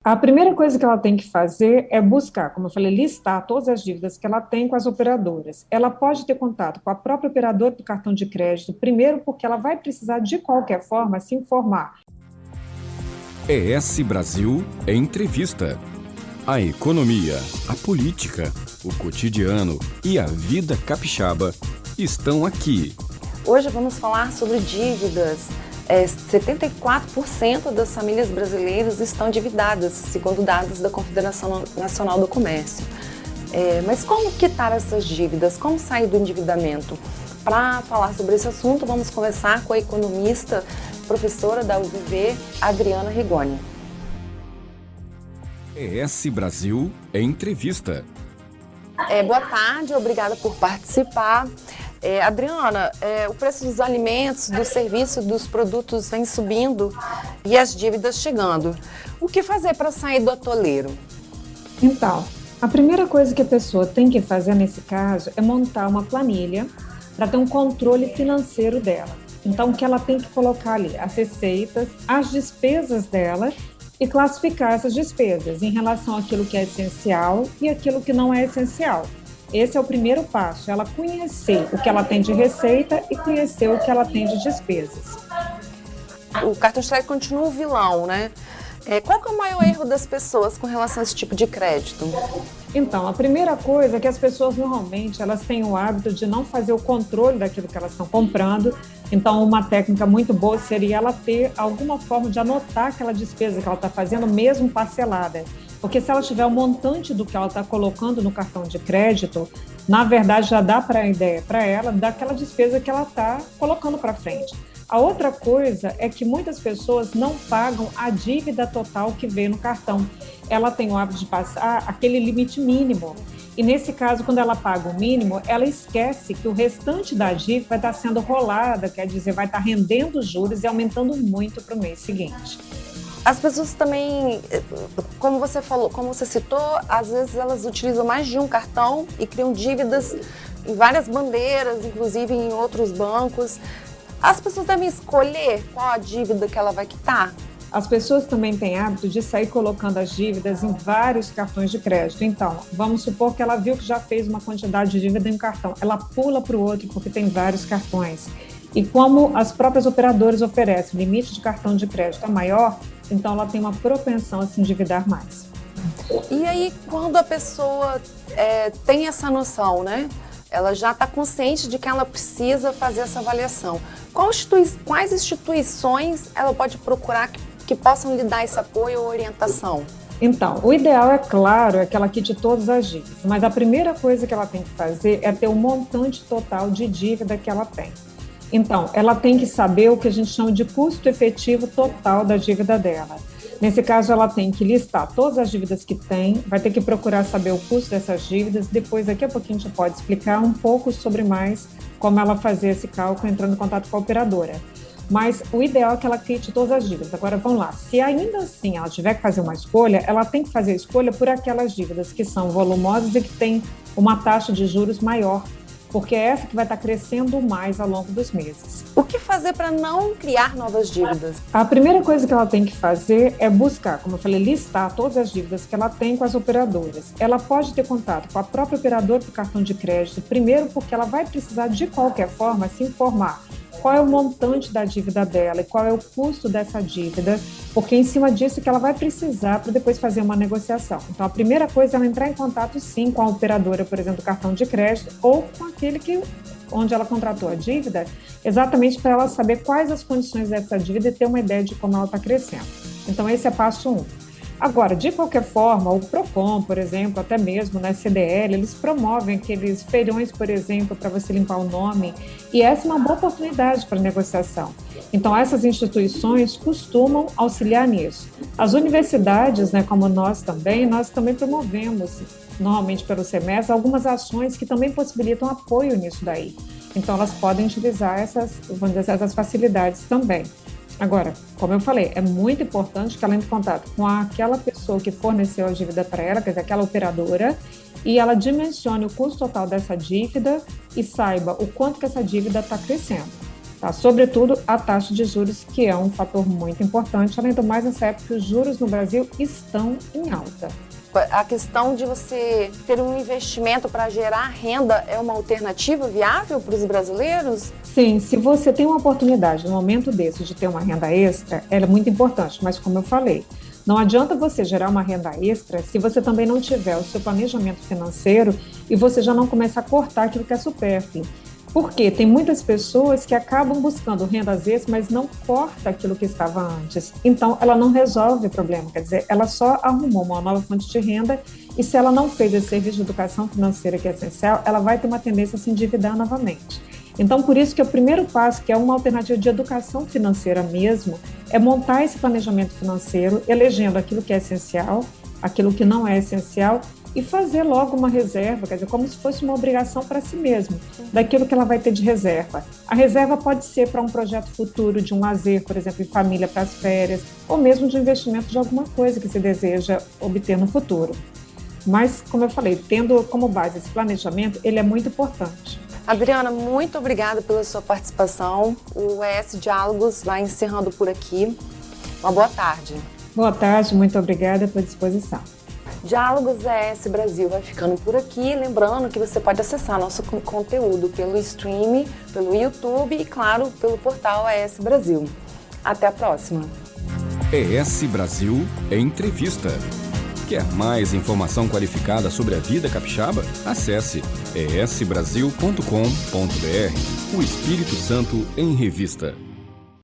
A primeira coisa que ela tem que fazer é buscar, como eu falei, listar todas as dívidas que ela tem com as operadoras. Ela pode ter contato com a própria operadora do cartão de crédito, primeiro porque ela vai precisar, de qualquer forma, se informar. ES Brasil Entrevista. A economia, a política, o cotidiano e a vida capixaba estão aqui. Hoje vamos falar sobre dívidas. 74% das famílias brasileiras estão endividadas, segundo dados da Confederação Nacional do Comércio. Mas como quitar essas dívidas? Como sair do endividamento? Para falar sobre esse assunto, vamos conversar com a economista, professora da UFV, Adriana Rigoni. ES Brasil Entrevista. Boa tarde, obrigada por participar. Adriana, o preço dos alimentos, do serviço, dos produtos vem subindo e as dívidas chegando. O que fazer para sair do atoleiro? Então, a primeira coisa que a pessoa tem que fazer nesse caso é montar uma planilha para ter um controle financeiro dela. Então, o que ela tem que colocar ali? As receitas, as despesas dela e classificar essas despesas em relação àquilo que é essencial e aquilo que não é essencial. Esse é o primeiro passo, ela conhecer o que ela tem de receita e conhecer o que ela tem de despesas. O cartão de crédito continua o vilão, né? Qual que é o maior erro das pessoas com relação a esse tipo de crédito? Então, a primeira coisa é que as pessoas normalmente elas têm o hábito de não fazer o controle daquilo que elas estão comprando. Então, uma técnica muito boa seria ela ter alguma forma de anotar aquela despesa que ela está fazendo, mesmo parcelada. Porque se ela tiver o montante do que ela está colocando no cartão de crédito, na verdade já dá para a ideia para ela daquela despesa que ela está colocando para frente. A outra coisa é que muitas pessoas não pagam a dívida total que vê no cartão. Ela tem o hábito de passar aquele limite mínimo. E nesse caso, quando ela paga o mínimo, ela esquece que o restante da dívida vai estar sendo rolada, quer dizer, vai estar rendendo juros e aumentando muito para o mês seguinte. As pessoas também, como você falou, como você citou, às vezes elas utilizam mais de um cartão e criam dívidas em várias bandeiras, inclusive em outros bancos. As pessoas devem escolher qual a dívida que ela vai quitar? As pessoas também têm hábito de sair colocando as dívidas em vários cartões de crédito. Então, vamos supor que ela viu que já fez uma quantidade de dívida em um cartão. Ela pula para o outro porque tem vários cartões. E como as próprias operadoras oferecem limite de cartão de crédito maior, então ela tem uma propensão a se endividar mais. E aí, quando a pessoa tem essa noção, né? Ela já está consciente de que ela precisa fazer essa avaliação. Quais instituições ela pode procurar que possam lhe dar esse apoio ou orientação? Então, o ideal, é claro, é que ela quite todas as dívidas, mas a primeira coisa que ela tem que fazer é ter o montante total de dívida que ela tem. Então, ela tem que saber o que a gente chama de custo efetivo total da dívida dela. Nesse caso, ela tem que listar todas as dívidas que tem, vai ter que procurar saber o custo dessas dívidas. Depois, daqui a pouquinho, a gente pode explicar um pouco sobre mais como ela fazer esse cálculo entrando em contato com a operadora. Mas o ideal é que ela quite todas as dívidas. Agora, vamos lá. Se ainda assim ela tiver que fazer uma escolha, ela tem que fazer a escolha por aquelas dívidas que são volumosas e que têm uma taxa de juros maior, porque é essa que vai estar crescendo mais ao longo dos meses. O que fazer para não criar novas dívidas? A primeira coisa que ela tem que fazer é buscar, como eu falei, listar todas as dívidas que ela tem com as operadoras. Ela pode ter contato com a própria operadora do cartão de crédito, primeiro porque ela vai precisar, de qualquer forma, se informar qual é o montante da dívida dela e qual é o custo dessa dívida, porque em cima disso que ela vai precisar para depois fazer uma negociação. Então, a primeira coisa é ela entrar em contato, sim, com a operadora, por exemplo, do cartão de crédito ou com aquele onde ela contratou a dívida, exatamente para ela saber quais as condições dessa dívida e ter uma ideia de como ela está crescendo. Então, esse é passo 1. Agora, de qualquer forma, o Procon, por exemplo, até mesmo na CDL, eles promovem aqueles feirões, por exemplo, para você limpar o nome, e essa é uma boa oportunidade para negociação. Então, essas instituições costumam auxiliar nisso. As universidades, né, como nós também promovemos, normalmente pelo semestre, algumas ações que também possibilitam apoio nisso daí. Então, elas podem utilizar essas facilidades também. Agora, como eu falei, é muito importante que ela entre em contato com aquela pessoa que forneceu a dívida para ela, quer dizer, aquela operadora, e ela dimensione o custo total dessa dívida e saiba o quanto que essa dívida está crescendo. Tá? Sobretudo a taxa de juros, que é um fator muito importante, além do mais, nessa época, os juros no Brasil estão em alta. A questão de você ter um investimento para gerar renda é uma alternativa viável para os brasileiros? Sim, se você tem uma oportunidade no momento desse de ter uma renda extra, ela é muito importante, mas como eu falei, não adianta você gerar uma renda extra se você também não tiver o seu planejamento financeiro e você já não começa a cortar aquilo que é supérfluo. Porque tem muitas pessoas que acabam buscando rendas extras, mas não corta aquilo que estava antes. Então, ela não resolve o problema, quer dizer, ela só arrumou uma nova fonte de renda e se ela não fez esse serviço de educação financeira que é essencial, ela vai ter uma tendência a se endividar novamente. Então, por isso que o primeiro passo, que é uma alternativa de educação financeira mesmo, é montar esse planejamento financeiro, elegendo aquilo que é essencial, aquilo que não é essencial, e fazer logo uma reserva, quer dizer, como se fosse uma obrigação para si mesmo, daquilo que ela vai ter de reserva. A reserva pode ser para um projeto futuro de um lazer, por exemplo, em família para as férias, ou mesmo de investimento de alguma coisa que se deseja obter no futuro. Mas, como eu falei, tendo como base esse planejamento, ele é muito importante. Adriana, muito obrigada pela sua participação. O ES Diálogos vai encerrando por aqui. Uma boa tarde. Boa tarde, muito obrigada pela disposição. Diálogos ES Brasil vai ficando por aqui. Lembrando que você pode acessar nosso conteúdo pelo stream, pelo YouTube e, claro, pelo portal ES Brasil. Até a próxima. ES Brasil Entrevista. Quer mais informação qualificada sobre a vida capixaba? Acesse esbrasil.com.br. O Espírito Santo em Revista.